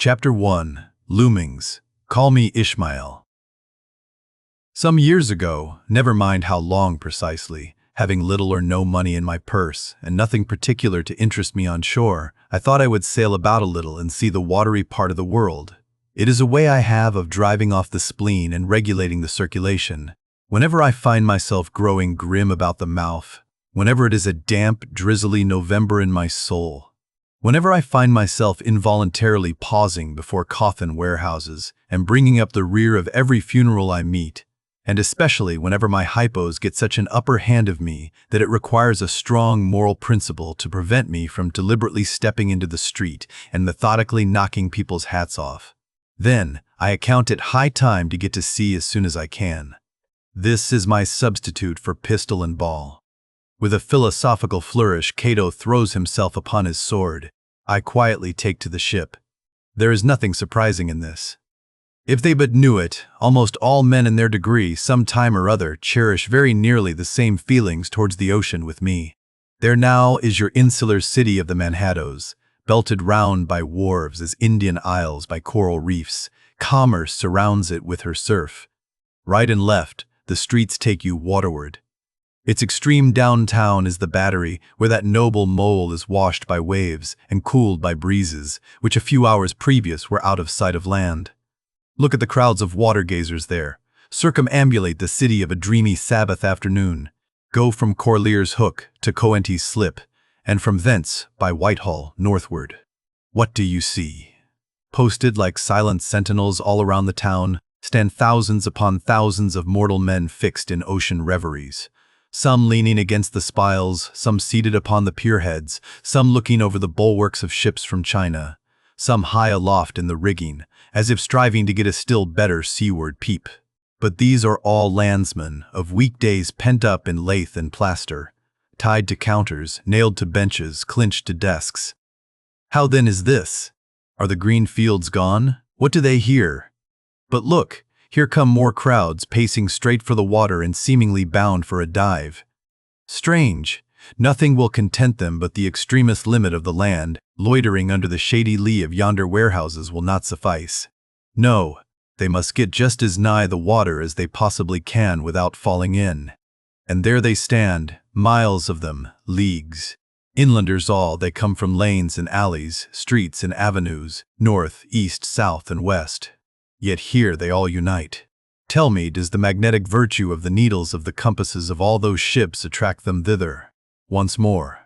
Chapter 1. Loomings. Call me Ishmael. Some years ago, never mind how long precisely, having little or no money in my purse and nothing particular to interest me on shore, I thought I would sail about a little and see the watery part of the world. It is a way I have of driving off the spleen and regulating the circulation. Whenever I find myself growing grim about the mouth, whenever it is a damp, drizzly November in my soul, whenever I find myself involuntarily pausing before coffin warehouses and bringing up the rear of every funeral I meet, and especially whenever my hypos get such an upper hand of me that it requires a strong moral principle to prevent me from deliberately stepping into the street and methodically knocking people's hats off, then I account it high time to get to sea as soon as I can. This is my substitute for pistol and ball. With a philosophical flourish, Cato throws himself upon his sword. I quietly take to the ship. There is nothing surprising in this. If they but knew it, almost all men in their degree, some time or other, cherish very nearly the same feelings towards the ocean with me. There now is your insular city of the Manhattoes, belted round by wharves as Indian isles by coral reefs. Commerce surrounds it with her surf. Right and left, the streets take you waterward. Its extreme downtown is the Battery, where that noble mole is washed by waves and cooled by breezes, which a few hours previous were out of sight of land. Look at the crowds of water-gazers there. Circumambulate the city of a dreamy Sabbath afternoon. Go from Corlear's Hook to Coenties Slip, and from thence, by Whitehall, northward. What do you see? Posted like silent sentinels all around the town, stand thousands upon thousands of mortal men fixed in ocean reveries. Some leaning against the spiles, some seated upon the pierheads, some looking over the bulwarks of ships from China, some high aloft in the rigging, as if striving to get a still better seaward peep. But these are all landsmen, of weekdays pent up in lath and plaster, tied to counters, nailed to benches, clinched to desks. How then is this? Are the green fields gone? What do they hear? But look! Here come more crowds, pacing straight for the water and seemingly bound for a dive. Strange! Nothing will content them but the extremest limit of the land. Loitering under the shady lee of yonder warehouses will not suffice. No, they must get just as nigh the water as they possibly can without falling in. And there they stand, miles of them, leagues. Inlanders all, they come from lanes and alleys, streets and avenues, north, east, south, and west. Yet here they all unite. Tell me, does the magnetic virtue of the needles of the compasses of all those ships attract them thither? Once more,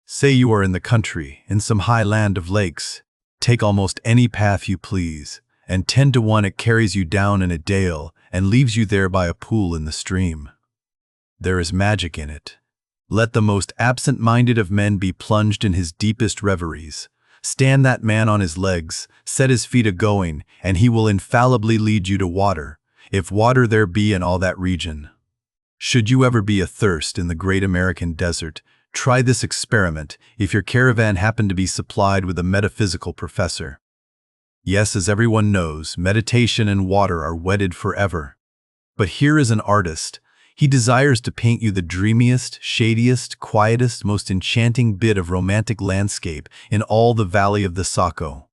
say you are in the country, in some high land of lakes. Take almost any path you please, and 10 to 1 it carries you down in a dale and leaves you there by a pool in the stream. There is magic in it. Let the most absent-minded of men be plunged in his deepest reveries. Stand that man on his legs, set his feet a-going, and he will infallibly lead you to water, if water there be in all that region. Should you ever be athirst in the great American desert, try this experiment if your caravan happen to be supplied with a metaphysical professor. Yes, as everyone knows, meditation and water are wedded forever. But here is an artist. He desires to paint you the dreamiest, shadiest, quietest, most enchanting bit of romantic landscape in all the valley of the Saco.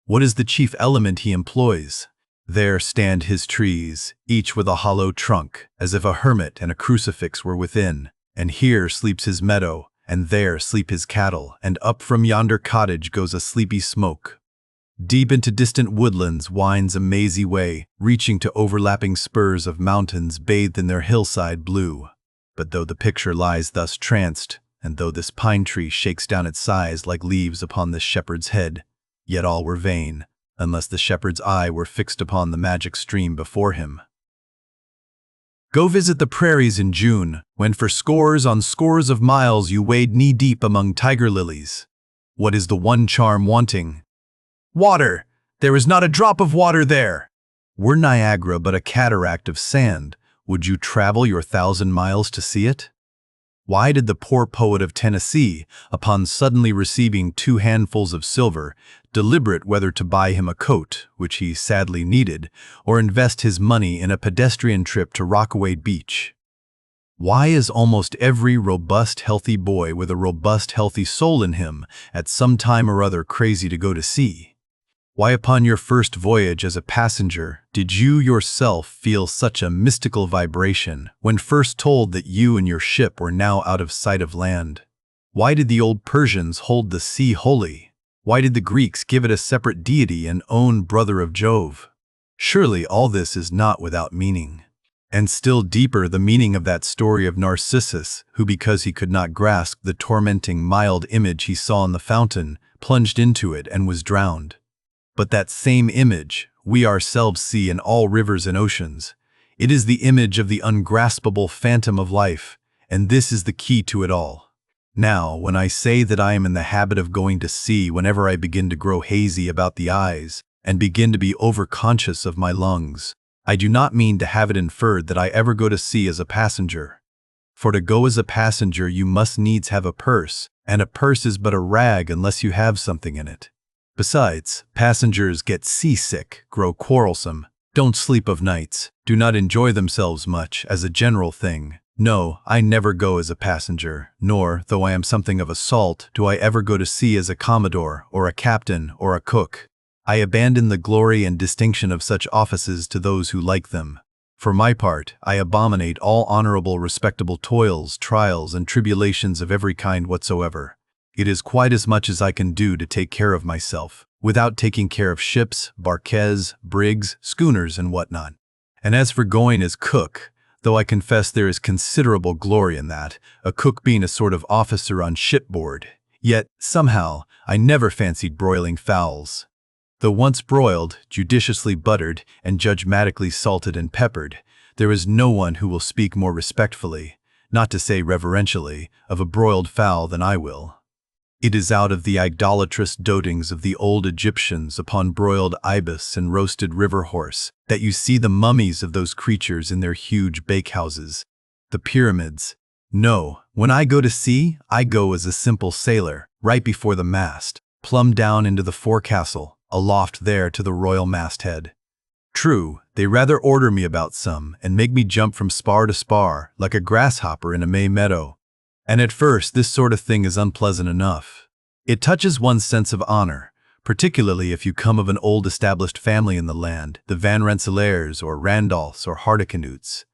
What is the chief element he employs? There stand his trees, each with a hollow trunk, as if a hermit and a crucifix were within, and here sleeps his meadow, and there sleep his cattle, and up from yonder cottage goes a sleepy smoke. Deep into distant woodlands winds a mazy way, reaching to overlapping spurs of mountains bathed in their hillside blue. But though the picture lies thus tranced, and though this pine tree shakes down its sighs like leaves upon this shepherd's head, yet all were vain, unless the shepherd's eye were fixed upon the magic stream before him. Go visit the prairies in June, when for scores on scores of miles you wade knee-deep among tiger lilies. What is the one charm wanting? Water! There is not a drop of water there! Were Niagara but a cataract of sand, would you travel your 1,000 miles to see it? Why did the poor poet of Tennessee, upon suddenly receiving 2 handfuls of silver, deliberate whether to buy him a coat, which he sadly needed, or invest his money in a pedestrian trip to Rockaway Beach? Why is almost every robust, healthy boy with a robust, healthy soul in him at some time or other crazy to go to sea? Why upon your first voyage as a passenger did you yourself feel such a mystical vibration when first told that you and your ship were now out of sight of land? Why did the old Persians hold the sea holy? Why did the Greeks give it a separate deity and own brother of Jove? Surely all this is not without meaning. And still deeper the meaning of that story of Narcissus, who because he could not grasp the tormenting mild image he saw in the fountain, plunged into it and was drowned. But that same image we ourselves see in all rivers and oceans. It is the image of the ungraspable phantom of life, and this is the key to it all. Now, when I say that I am in the habit of going to sea whenever I begin to grow hazy about the eyes and begin to be overconscious of my lungs, I do not mean to have it inferred that I ever go to sea as a passenger. For to go as a passenger you must needs have a purse, and a purse is but a rag unless you have something in it. Besides, passengers get seasick, grow quarrelsome, don't sleep of nights, do not enjoy themselves much as a general thing. No, I never go as a passenger, nor, though I am something of a salt, do I ever go to sea as a commodore, or a captain, or a cook. I abandon the glory and distinction of such offices to those who like them. For my part, I abominate all honorable respectable toils, trials, and tribulations of every kind whatsoever. It is quite as much as I can do to take care of myself, without taking care of ships, barques, brigs, schooners, and whatnot. And as for going as cook, though I confess there is considerable glory in that, a cook being a sort of officer on shipboard, yet, somehow, I never fancied broiling fowls. Though once broiled, judiciously buttered, and judgmatically salted and peppered, there is no one who will speak more respectfully, not to say reverentially, of a broiled fowl than I will. It is out of the idolatrous dotings of the old Egyptians upon broiled ibis and roasted river horse that you see the mummies of those creatures in their huge bakehouses, the pyramids. No, when I go to sea, I go as a simple sailor, right before the mast, plumb down into the forecastle, aloft there to the royal masthead. True, they rather order me about some and make me jump from spar to spar like a grasshopper in a May meadow. And at first this sort of thing is unpleasant enough. It touches one's sense of honor, particularly if you come of an old established family in the land, the Van Rensselaers or Randolphs or Hardicanutes.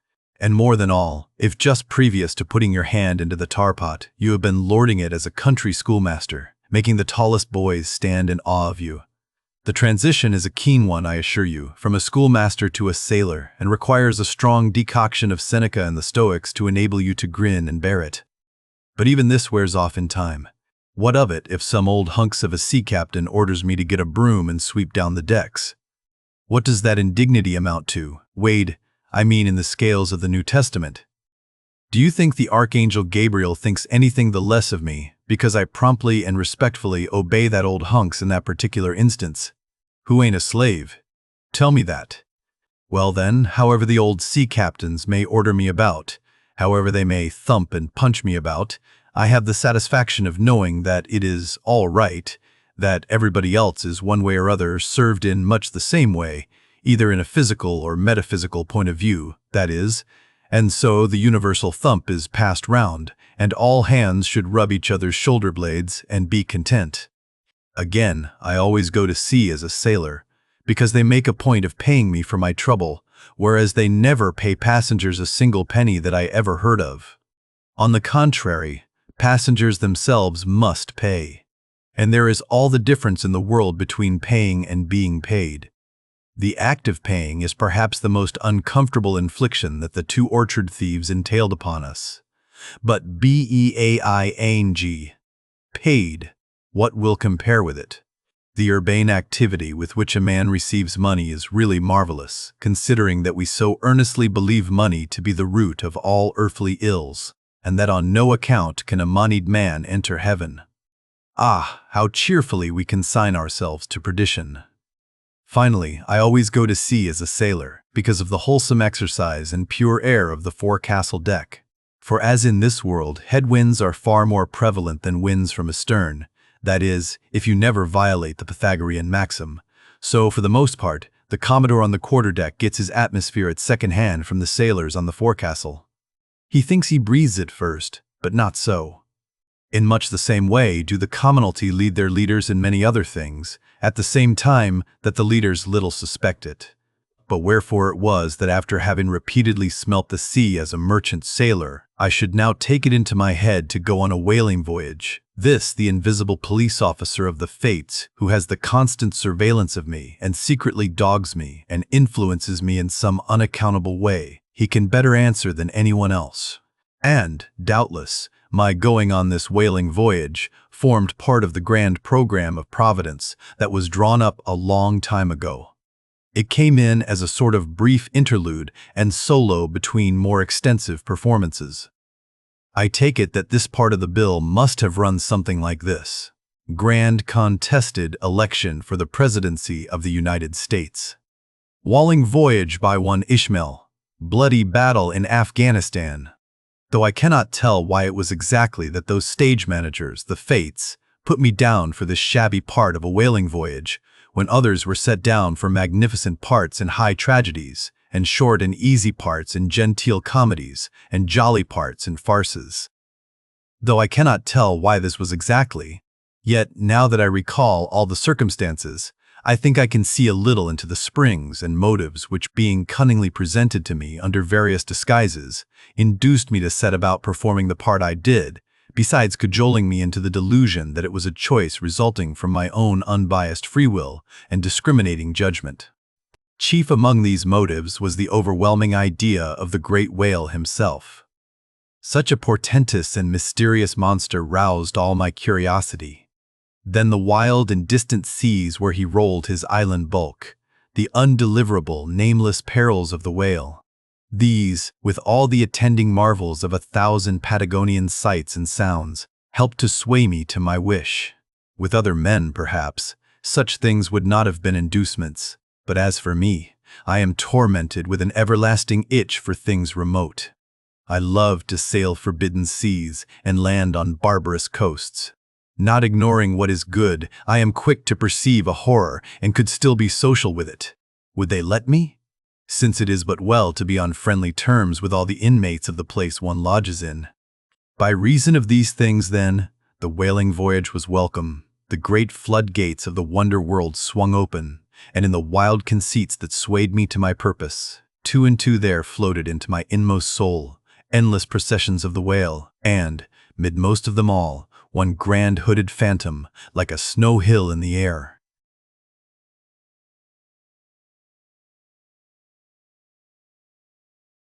And more than all, if just previous to putting your hand into the tar pot, you have been lording it as a country schoolmaster, making the tallest boys stand in awe of you. The transition is a keen one, I assure you, from a schoolmaster to a sailor, and requires a strong decoction of Seneca and the Stoics to enable you to grin and bear it. But even this wears off in time. What of it if some old hunks of a sea captain orders me to get a broom and sweep down the decks? What does that indignity amount to, weighed, I mean in the scales of the New Testament? Do you think the Archangel Gabriel thinks anything the less of me because I promptly and respectfully obey that old hunks in that particular instance? Who ain't a slave? Tell me that. Well then, however the old sea captains may order me about, however they may thump and punch me about, I have the satisfaction of knowing that it is all right, that everybody else is one way or other served in much the same way, either in a physical or metaphysical point of view, that is, and so the universal thump is passed round, and all hands should rub each other's shoulder blades and be content. Again, I always go to sea as a sailor, because they make a point of paying me for my trouble, whereas they never pay passengers a single penny that I ever heard of. On the contrary, passengers themselves must pay. And there is all the difference in the world between paying and being paid. The act of paying is perhaps the most uncomfortable infliction that the two orchard thieves entailed upon us. But being paid, what will compare with it? The urbane activity with which a man receives money is really marvelous, considering that we so earnestly believe money to be the root of all earthly ills, and that on no account can a moneyed man enter heaven. Ah, how cheerfully we consign ourselves to perdition. Finally, I always go to sea as a sailor, because of the wholesome exercise and pure air of the forecastle deck. For as in this world, headwinds are far more prevalent than winds from astern, that is, if you never violate the Pythagorean maxim, so for the most part, the Commodore on the quarterdeck gets his atmosphere at second hand from the sailors on the forecastle. He thinks he breathes it first, but not so. In much the same way do the commonalty lead their leaders in many other things, at the same time that the leaders little suspect it. But wherefore it was that after having repeatedly smelt the sea as a merchant sailor, I should now take it into my head to go on a whaling voyage. This, the invisible police officer of the fates, who has the constant surveillance of me and secretly dogs me and influences me in some unaccountable way, he can better answer than anyone else. And, doubtless, my going on this whaling voyage formed part of the grand program of Providence that was drawn up a long time ago. It came in as a sort of brief interlude and solo between more extensive performances. I take it that this part of the bill must have run something like this: Grand contested election for the presidency of the United States. Whaling voyage by one Ishmael. Bloody battle in Afghanistan. Though I cannot tell why it was exactly that those stage managers, the fates, put me down for this shabby part of a whaling voyage, when others were set down for magnificent parts in high tragedies, and short and easy parts in genteel comedies, and jolly parts in farces. Though I cannot tell why this was exactly, yet now that I recall all the circumstances, I think I can see a little into the springs and motives which, being cunningly presented to me under various disguises, induced me to set about performing the part I did, besides cajoling me into the delusion that it was a choice resulting from my own unbiased free will and discriminating judgment. Chief among these motives was the overwhelming idea of the great whale himself. Such a portentous and mysterious monster roused all my curiosity. Then the wild and distant seas where he rolled his island bulk, the undeliverable, nameless perils of the whale. These, with all the attending marvels of 1,000 Patagonian sights and sounds, helped to sway me to my wish. With other men, perhaps, such things would not have been inducements, but as for me, I am tormented with an everlasting itch for things remote. I love to sail forbidden seas and land on barbarous coasts. Not ignoring what is good, I am quick to perceive a horror and could still be social with it. Would they let me? Since it is but well to be on friendly terms with all the inmates of the place one lodges in. By reason of these things, then, the whaling voyage was welcome. The great floodgates of the wonder world swung open, and in the wild conceits that swayed me to my purpose, two and two there floated into my inmost soul, endless processions of the whale, and, mid most of them all, one grand hooded phantom, like a snow hill in the air.